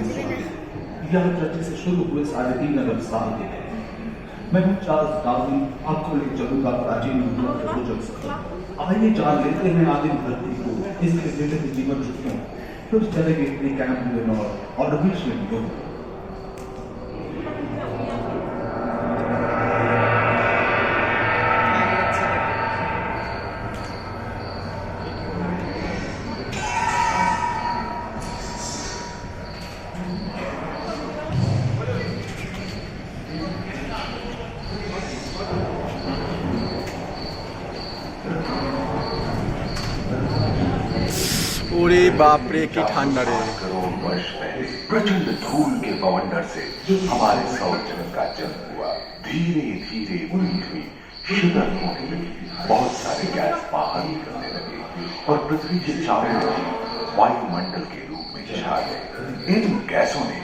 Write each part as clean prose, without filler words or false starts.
यह चर्चा से शुरू हुए 3.5 अरब साल के थे। मैं हूँ चार्ल्स डार्विन, आपको ले चलूंगा प्राचीन युगों के रोचक सफर। आइए जान लेते हैं आदिम धरती को, इसके विभिन्न जीवन चक्रों, फिर चलेंगे अपने कैंप और ऑर्बिशन युग। ओरे बाप रे की ठंडा रे। करोड़ वर्ष पहले प्रचंड धूल के बवंडर से हमारे सौर जगत का जन्म हुआ। धीरे धीरे पृथ्वी शीतल होने लगी, बहुत सारे गैस बाहर निकलने लगे और पृथ्वी के चारों ओर वायुमंडल के रूप में छा गए। इन गैसों ने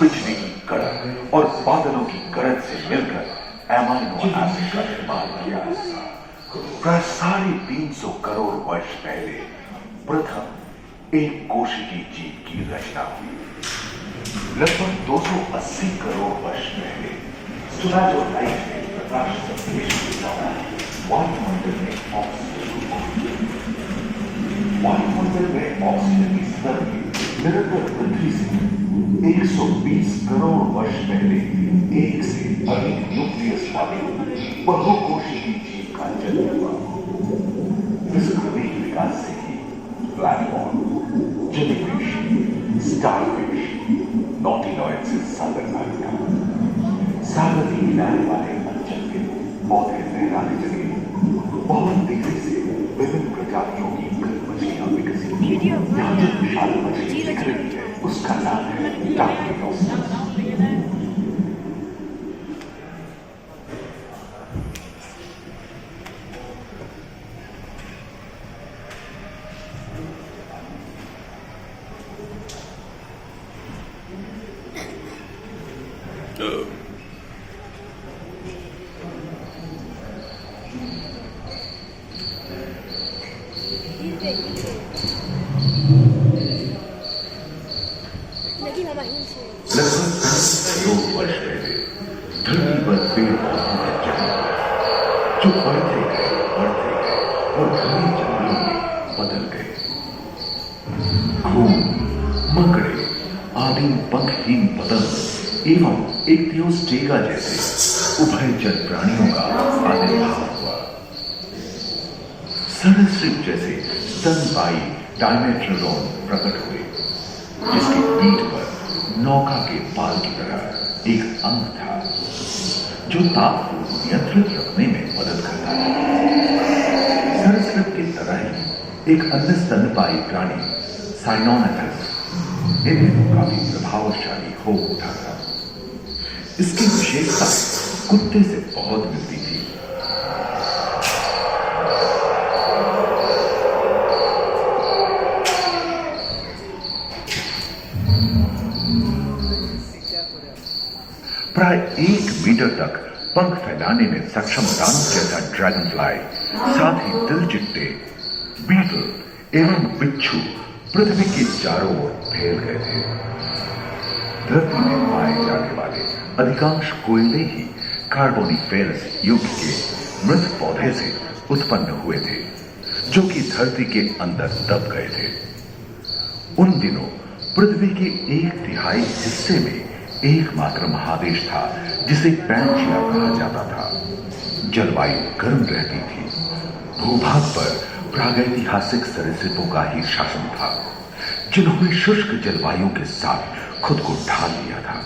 बिजली की कड़क और बादलों की गरज से मिलकर एमाइनो एसिड का निर्माण किया। प्राय 350 करोड़ वर्ष पहले प्रथम एक कोशिकीय जीव की रचना हुई। लगभग 280 करोड़ वर्ष पहले स्ट्रेटोलाइट ने प्रकाश संश्लेषण के दौरान वायुमंडल में ऑक्सीजन की स्तर में निरंतर वृद्धि से 120 करोड़ वर्ष पहले एक से अधिक न्यूक्लियस वाले बहुकोशिकीय जीव का जन्म हुआ। इस क्रमिक विकास से प्लैटफॉर्म, जेलीफिश, स्टारफिश, नॉटिलॉइड से सागर नायिका, सागर की किनारे वाले अंचल के पौधे लहराने लगे। बहुत तेजी से विभिन्न प्रजातियों की मछलियां विकसित की। यहाँ जो विशाल मछली दिख रही है उसका नाम है टार्किनोस्टस। जो बढ़ते गए और घने जंगलों में बदल गए। घूम, मकड़े, आदिम पंखहीन पतंग एवं इक्तियोस्टेगा जैसे उभयचर प्राणियों का आविर्भाव हुआ। सरीसृप जैसे स्तनपायी डायमेट्रोडोन प्रकट हुए, जिसकी पीठ पर नौका के पाल की तरह एक अंग था जो ताप को नियंत्रित रखने में मदद करता है। सरीसृप की तरह ही एक अन्य स्तनपायी प्राणी साइनोनेथस इन दिनों काफी प्रभावशाली हो उठा था। इसकी विशेषता कुत्ते से बहुत मिलती थी। प्राय 1 मीटर तक पंख फैलाने में सक्षम दानव जैसा ड्रैगन फ्लाई, साथ ही दिलचिट्टे, बीटल एवं बिच्छू पृथ्वी के चारों ओर फैल गए थे। धरती में पाए जाने वाले अधिकांश कोयले ही कार्बोनिफेरस युग के मृत पौधे से उत्पन्न हुए थे, जो कि धरती के अंदर दब गए थे। उन दिनों पृथ्वी के 1/3 हिस्से में एकमात्र महादेश था जिसे पैंजिया कहा जाता था। जलवायु गर्म रहती थी। भूभाग पर प्रागैतिहासिक सरीसृपों का ही शासन था, जिन्होंने शुष्क जलवायु के साथ खुद को ढाल लिया था।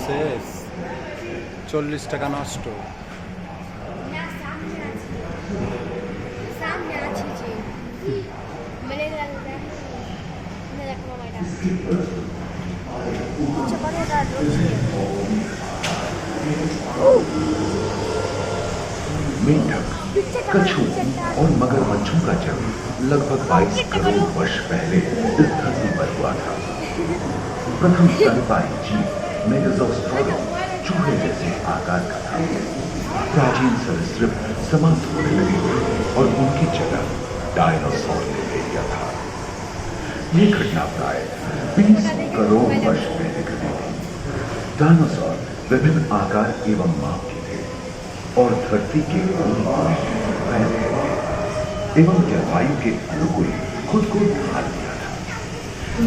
শেষ 40 টাকা নষ্ট। मेंढक, कछुओं और मगरमच्छों का जन्म लगभग 22 करोड़ वर्ष पहले इस धरती पर हुआ था। प्रथम स्तनपायी जीव मेगाज़ोस्ट्रोडन चूहे जैसे आकार का था। प्राचीन सरीसृप समाप्त होने लगे और उनकी जगह डायनासोर ने ले लिया था। यह घटना प्राय 20 करोड़ वर्ष पहले घटी थी। डायनासोर विभिन्न आकार एवं माप के थे और धरती के कोने कोने में फैले थे एवं जलवायु के अनुकूल खुद को ढाल दिया था।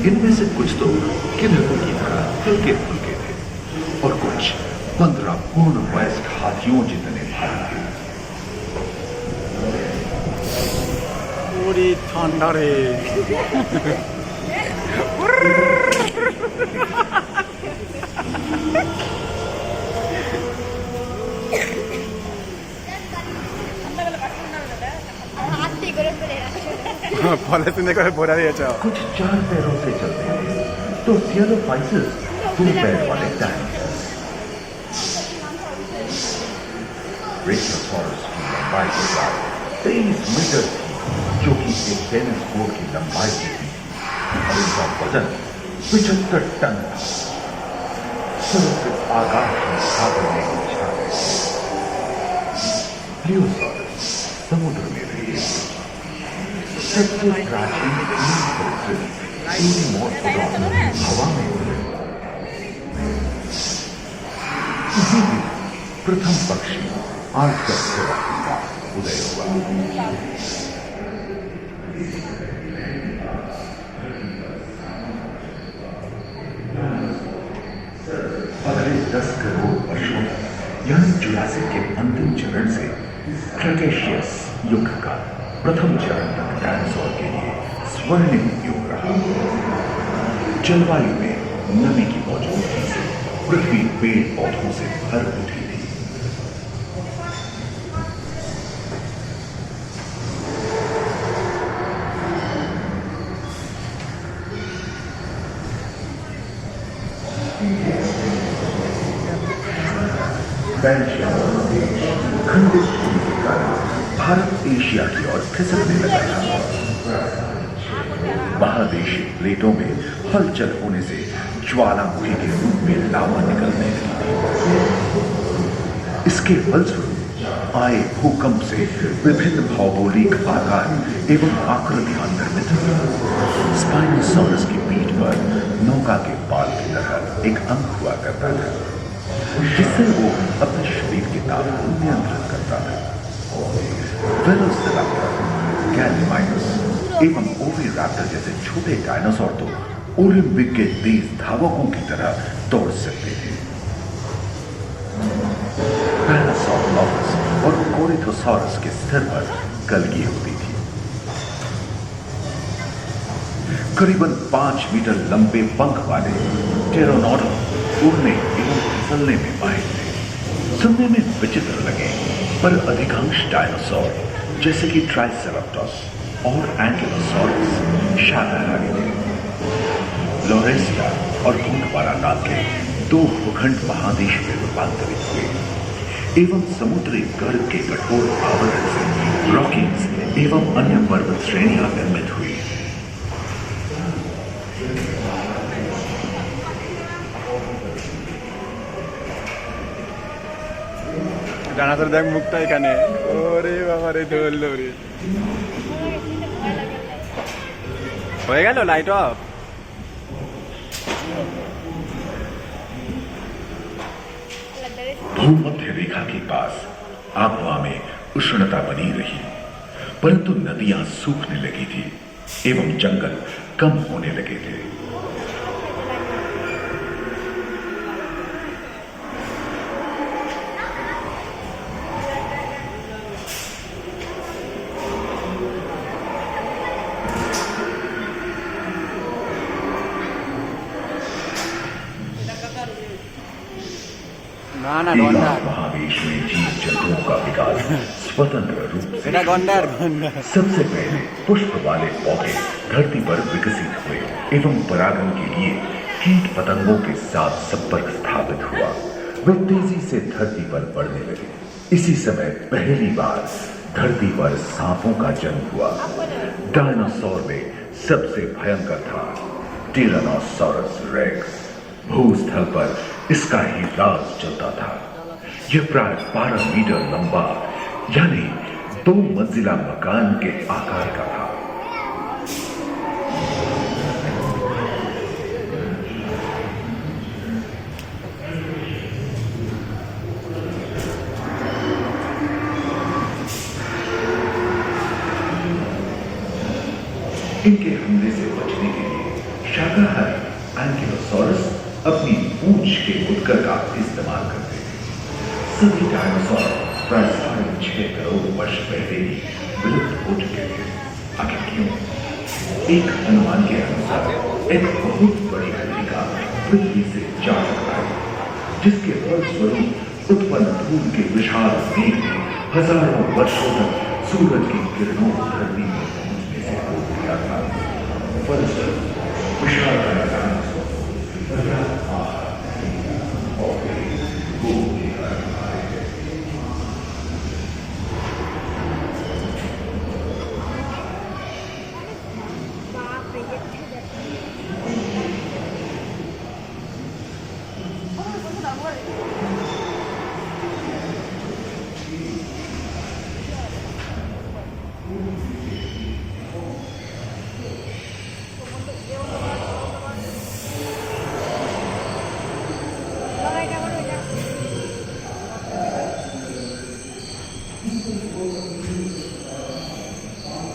इनमें से कुछ तो किन्नरों की तरह हल्के फुल्के थे और कुछ 15 पूर्ण वयस्क हाथियों जितने भारी थे। पूरी ठंडा रे पॉलिथीन করে ভরা দিয়েছে। कुछ 4 पैरों से चलते थे तो सियालोफाइसिस 2 पैर वाले डायनासोर। ब्रेकियोसॉरस की लंबाई के साथ 23 मीटर थी, जो कि एक टेनिस कोर्ट की लंबाई की थी और इनका वजन 75 टन था। सिर्फ आकाश में सागर में छा गए। प्लियोसॉरस समुद्र में रहे। सबसे प्राचीन हवा में उड़े। इसीलिए प्रथम पक्षी आर्कटस का उदय हुआ। अगले 10 करोड़ वर्षों यानी जुरासिक के अंतिम चरण से क्रेटेशियस युग का प्रथम चरण तक डायनासोर के लिए स्वर्णिम युग रहा। जलवायु में नमी की मौजूदगी से पृथ्वी पेड़ पौधों से भर उठी थी। बेल्जियम देश खंडित होने के कारण भारत एशिया की ओर खिसकने लगा था। महादेशीय प्लेटों में हलचल होने से ज्वालामुखी के रूप में लावा निकलने लगी थी। इसके फलस्वरूप आए भूकंप से विभिन्न भौगोलिक आकार एवं आकृतियां निर्मित हुई। स्पाइनोसॉरस की पीठ पर नौका के पाल की तरह एक अंग हुआ करता था, जिससे वो अपने शरीर के ताप को नियंत्रित करता था। वेलोसिराप्टर, गैलीमाइनस एवं ओविराप्टर जैसे छोटे डायनासोर तो ओलंपिक के तेज धावकों की तरह दौड़ सकते थे। पैरासाउरोलॉफस और कोरिथोसॉरस के सिर पर कलगी होती थी। करीबन 5 मीटर लंबे पंख वाले टेरोनोडॉन उड़ने एवं फिसलने में माहिर थे। सुनने में विचित्र लगे, पर अधिकांश डायनासोर जैसे कि ट्राइसेराटोप्स और एंकिलोसॉरस शाकाहारी थे। लॉरेसिया और गोंडवाना नाम के 2 भूखंड महादेश में रूपांतरित हुए एवं समुद्री गर्भ के कठोर आवरण से रॉकीज एवं अन्य पर्वत श्रेणियां निर्मित हुई। ডানাসোর দেখ মুখটা এখানে। ওরে বাবা রে, ধরলো রে। হয়ে গেল লাইট অফ। भूमध्य रेखा के पास आबहवा में उष्णता बनी रही, परंतु नदियां सूखने लगी थी एवं जंगल कम होने लगे थे। না না গন্ডার, महादेश में जीव जंतुओं का विकास स्वतंत्र रूप से এটা গন্ডার গন্ডার। सबसे पहले पुष्प वाले पौधे धरती पर विकसित हुए एवं परागण के लिए कीट पतंगों के साथ संपर्क स्थापित हुआ। वे तेजी से धरती पर बढ़ने लगे। इसी समय पहली बार धरती पर सांपों का जन्म हुआ। डायनासोर में सबसे भयंकर था टिरानोसॉरस रेक्स। भूस्थल पर इसका ही राज चलता था। यह प्राय 12 मीटर लंबा यानी 2 मंजिला मकान के आकार का था। इनके हमले से बचने के लिए शाकाहारी एंकिलोसॉरस अपनी पूंछ के उत्कर का इस्तेमाल करते थे। सभी डायनासोर प्राय 6.5 करोड़ वर्ष पहले ही विलुप्त हो चुके थे। आखिर क्यों? एक अनुमान के अनुसार एक बहुत बड़ी हड्डिका पृथ्वी से जा सकता है, जिसके फलस्वरूप उत्पन्न धूल के विशाल मेघ ने हजारों वर्षों तक सूरज की किरणों को धरती में पहुंचने से रोक दिया था। फलस्वरूप विशाल डायनासोर पर्याप्त आहार और भूख के कारण मारे गए।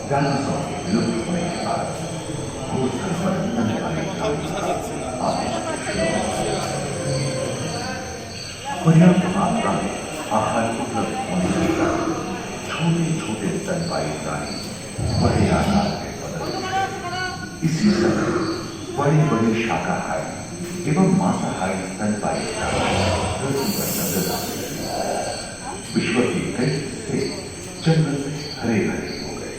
डायनासोर के विलुप्त होने के बाद भूस्थल पर पर्याप्त मात्रा में आहार उपलब्ध होने के कारण छोटे छोटे स्तनपायी प्राणी बड़े आकार में बदल गए। इसी समय बड़े बड़े शाकाहारी एवं मांसाहारी स्तनपायी प्राणी धरती पर नजर आते लगे। विश्व के कई हिस्से जंगल में हरे हरे हो गए।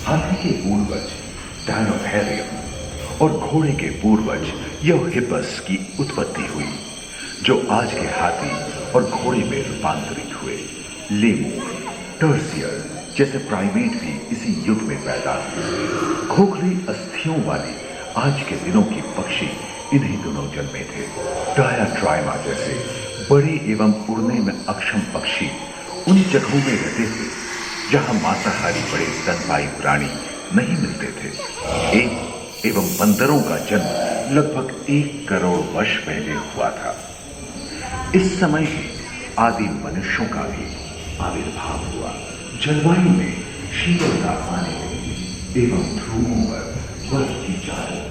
हाथी के पूर्वज डायनोथेरियम और घोड़े के पूर्वज यूहिपस की उत्पत्ति हुई, जो आज के हाथी और घोड़े में रूपांतरित हुए। लेमूर, टर्सियर जैसे प्राइमेट भी इसी युग में पैदा हुए। खोखली अस्थियों वाले आज के दिनों के पक्षी इन्हीं दोनों जन्मे थे। डायाट्राइमा जैसे बड़े एवं उड़ने में अक्षम पक्षी उन जगहों में रहते थे जहां मांसाहारी बड़े स्तनपायी प्राणी नहीं मिलते थे। एप एवं बंदरों का जन्म लगभग 1 करोड़ वर्ष पहले हुआ था। इस समय ही आदि मनुष्यों का भी आविर्भाव हुआ। जलवायु में शीतलता आने लगी एवं ध्रुवों पर बर्फ की चादर।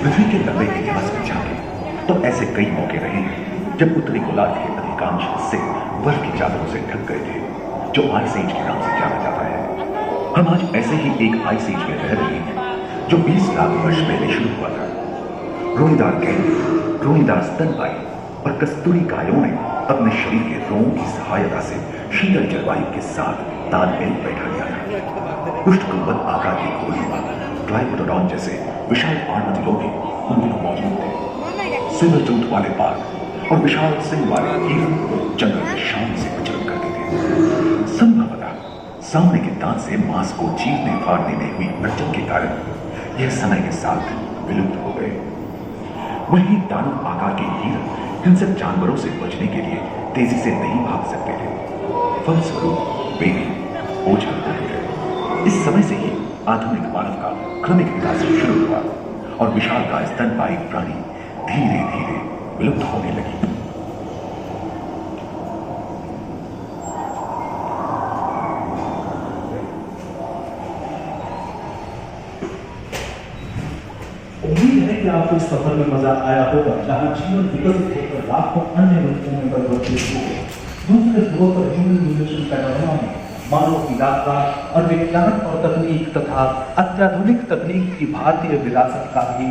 पृथ्वी के लंबे इतिहास में झांके तो ऐसे कई मौके रहे हैं जब उत्तरी गोलार्ध के अधिकांश हिस्से बर्फ की चादरों से ढक गए थे, जो आइस एज के नाम से जाना जाता है। हम आज ऐसे ही एक आइस एज में रह रहे हैं जो 20 लाख वर्ष पहले शुरू हुआ था। रोईदार गेंडे, रोईदार स्तनपायी और कस्तूरी गायों ने अपने शरीर के रोमों की सहायता से शीतल जलवायु के साथ तालमेल बैठा लिया था। पुष्टकुंभक आकार की घोड़ियों ट्राइपोडोन जैसे विशाल पर्वत लोग उन दिनों मौजूद थे। सिल्वर टूथ वाले बाघ और विशाल सिंह वाले हिरण जंगल में शान से विचरण करते थे। संभवतः सामने के दांत से मांस को चीरने फाड़ने में हुई अड़चन के कारण यह समय के साथ विलुप्त हो गए। वहीं दानव आकार के हिरण हिंसक जानवरों से बचने के लिए तेजी से नहीं भाग सकते थे। फलस्वरूप वे भी ओझल हो गए। इस समय से ही आधुनिक मानव का क्रमिक विकास शुरू हुआ और विशालकाय स्तनपायी प्राणी धीरे धीरे विलुप्त होने लगी। उम्मीद है कि आपको इस सफर में मजा आया होगा, जहां जीवन विकसित होकर लाखों अन्य रूपों में परिवर्तित हुए। दूसरे ध्रुव पर ह्यूमन म्यूटेशन पैनोरामा में मानव की यात्रा और विज्ञान और तकनीक तथा अत्याधुनिक तकनीक की भारतीय विरासत का भी